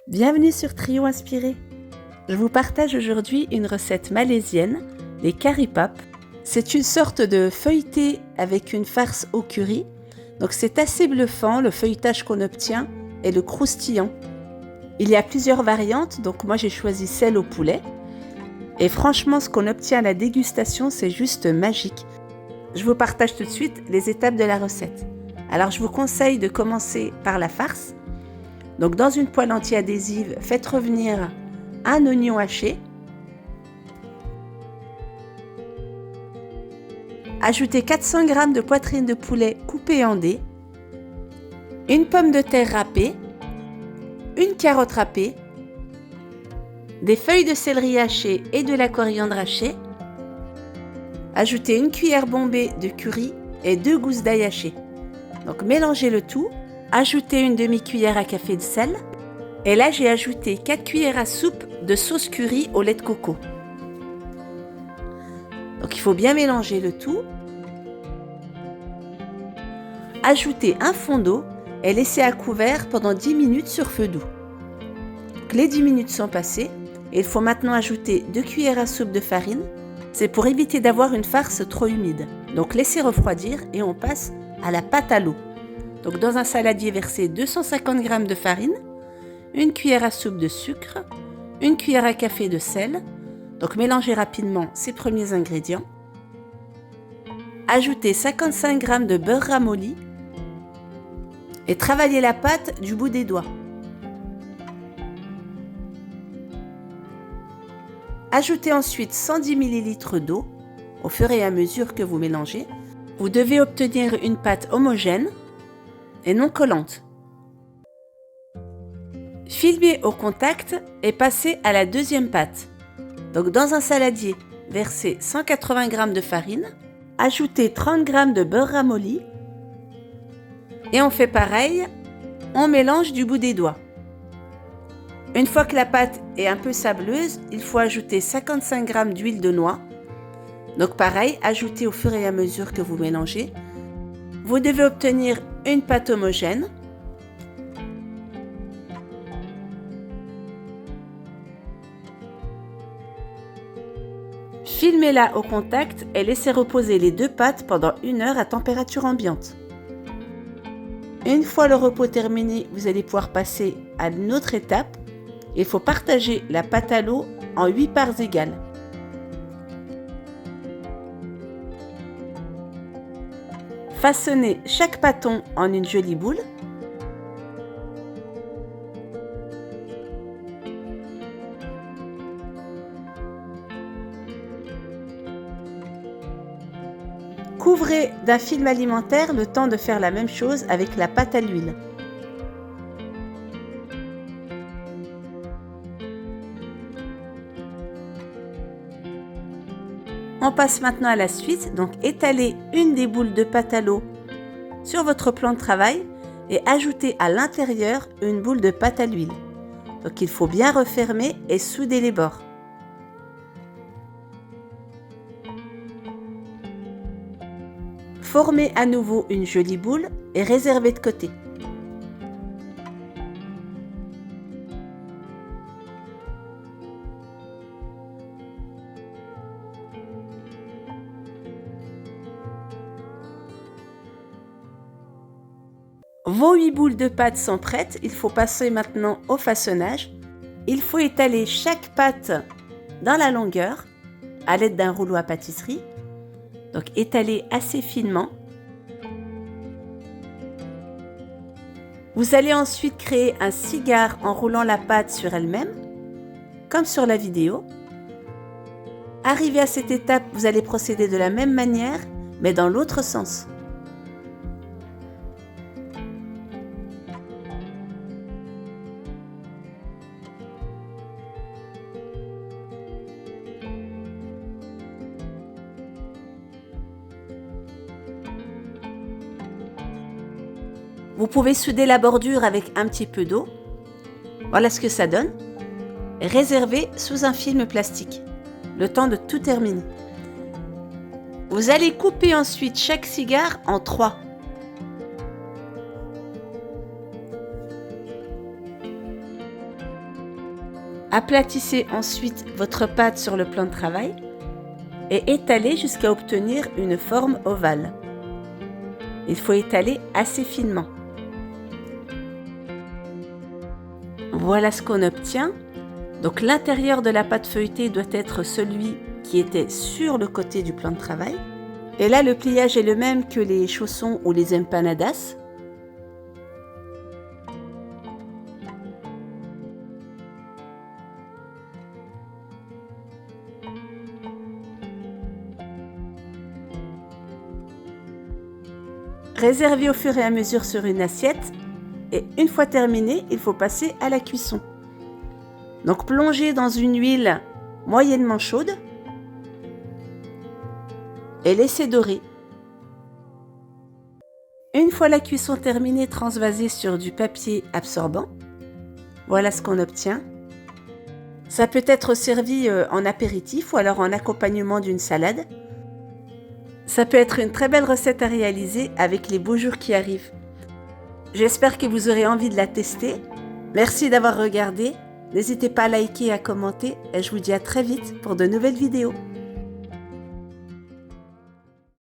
Bienvenue sur Trio Inspiré. Je vous partage aujourd'hui une recette malaisienne, les curry pap. C'est une sorte de feuilleté avec une farce au curry. Donc c'est assez bluffant le feuilletage qu'on obtient et le croustillant. Il y a plusieurs variantes, donc moi j'ai choisi celle au poulet. Et franchement, ce qu'on obtient à la dégustation, c'est juste magique. Je vous partage tout de suite les étapes de la recette. Alors je vous conseille de commencer par la farce. Donc dans une poêle anti-adhésive, faites revenir un oignon haché. Ajoutez 400 g de poitrine de poulet coupée en dés, une pomme de terre râpée, une carotte râpée, des feuilles de céleri hachées et de la coriandre hachée. Ajoutez une cuillère bombée de curry et 2 gousses d'ail hachées. Donc mélangez le tout. Ajoutez une demi-cuillère à café de sel. Et là, j'ai ajouté 4 cuillères à soupe de sauce curry au lait de coco. Donc il faut bien mélanger le tout. Ajoutez un fond d'eau et laissez à couvert pendant 10 minutes sur feu doux. Donc, les 10 minutes sont passées et il faut maintenant ajouter 2 cuillères à soupe de farine. C'est pour éviter d'avoir une farce trop humide. Donc laissez refroidir et on passe à la pâte à l'eau. Donc dans un saladier, versez 250 g de farine, une cuillère à soupe de sucre, une cuillère à café de sel. Donc mélangez rapidement ces premiers ingrédients. Ajoutez 55 g de beurre ramolli et travaillez la pâte du bout des doigts. Ajoutez ensuite 110 ml d'eau au fur et à mesure que vous mélangez. Vous devez obtenir une pâte homogène et non collante. Filmez au contact et passez à la deuxième pâte. Donc dans un saladier, versez 180 g de farine, ajoutez 30 g de beurre ramolli et on fait pareil, on mélange du bout des doigts. Une fois que la pâte est un peu sableuse, il faut ajouter 55 g d'huile de noix. Donc pareil, ajoutez au fur et à mesure que vous mélangez. Vous devez obtenir une pâte homogène. Filmez-la au contact et laissez reposer les deux pâtes pendant 1 heure à température ambiante. Une fois le repos terminé, vous allez pouvoir passer à une autre étape. Il faut partager la pâte à l'eau en 8 parts égales. Façonnez chaque pâton en une jolie boule. Couvrez d'un film alimentaire le temps de faire la même chose avec la pâte à l'huile. On passe maintenant à la suite, donc étalez une des boules de pâte à l'eau sur votre plan de travail et ajoutez à l'intérieur une boule de pâte à l'huile. Donc il faut bien refermer et souder les bords. Formez à nouveau une jolie boule et réservez de côté. Vos 8 boules de pâte sont prêtes, il faut passer maintenant au façonnage. Il faut étaler chaque pâte dans la longueur à l'aide d'un rouleau à pâtisserie. Donc étalez assez finement. Vous allez ensuite créer un cigare en roulant la pâte sur elle-même, comme sur la vidéo. Arrivé à cette étape, vous allez procéder de la même manière, mais dans l'autre sens. Vous pouvez souder la bordure avec un petit peu d'eau. Voilà ce que ça donne. Réservez sous un film plastique, le temps de tout terminer. Vous allez couper ensuite chaque cigare en 3. Aplatissez ensuite votre pâte sur le plan de travail et étalez jusqu'à obtenir une forme ovale. Il faut étaler assez finement. Voilà ce qu'on obtient. Donc l'intérieur de la pâte feuilletée doit être celui qui était sur le côté du plan de travail. Et là, le pliage est le même que les chaussons ou les empanadas. Réservez au fur et à mesure sur une assiette et une fois terminé, il faut passer à la cuisson. Donc plongez dans une huile moyennement chaude et laissez dorer. Une fois la cuisson terminée, transvasez sur du papier absorbant. Voilà ce qu'on obtient. Ça peut être servi en apéritif ou alors en accompagnement d'une salade. Ça peut être une très belle recette à réaliser avec les beaux jours qui arrivent. J'espère que vous aurez envie de la tester. Merci d'avoir regardé. N'hésitez pas à liker et à commenter et je vous dis à très vite pour de nouvelles vidéos.